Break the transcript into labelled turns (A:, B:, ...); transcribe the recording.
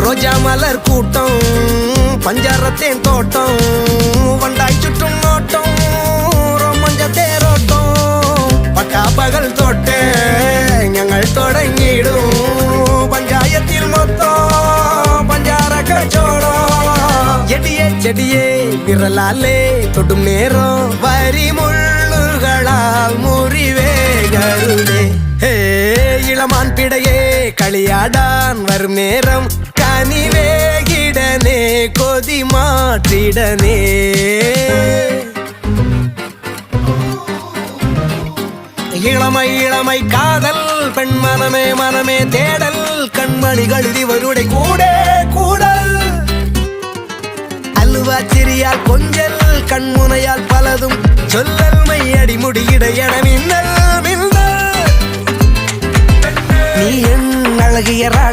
A: ரோஜா மலர் கூட்டம் பஞ்சாரத்தேன் தோட்டம் வண்டாய் சுற்றும் நோட்டம் ரொமஞ்ச தேரோட்டம் பட்டா பகல் தொட்டே ഞങ്ങൾ தொடங்கிடும் பஞ்சாயத்தில் மொத்தம் பஞ்சார கச்சோடம் எடியே செடியே விரலாலே தொடும் நேரம் வரி முள்ளுகளால் முறிவேகளுதே இளமான் பிடையே களியாடான் வரும் நேரம் கனிவேகிடனே கொதி மாற்றிடனே இளமை இளமை காதல் பெண் மனமே மனமே தேடல் கண்மணிகள் இவருடைய கூட கூடல் அல்வா சிறியால் கொஞ்சல் கண்முனையால் பலதும் சொல்லல் மையடி முடியிட என மின்னல் மின்னல் நீ என் அழகிய ராணி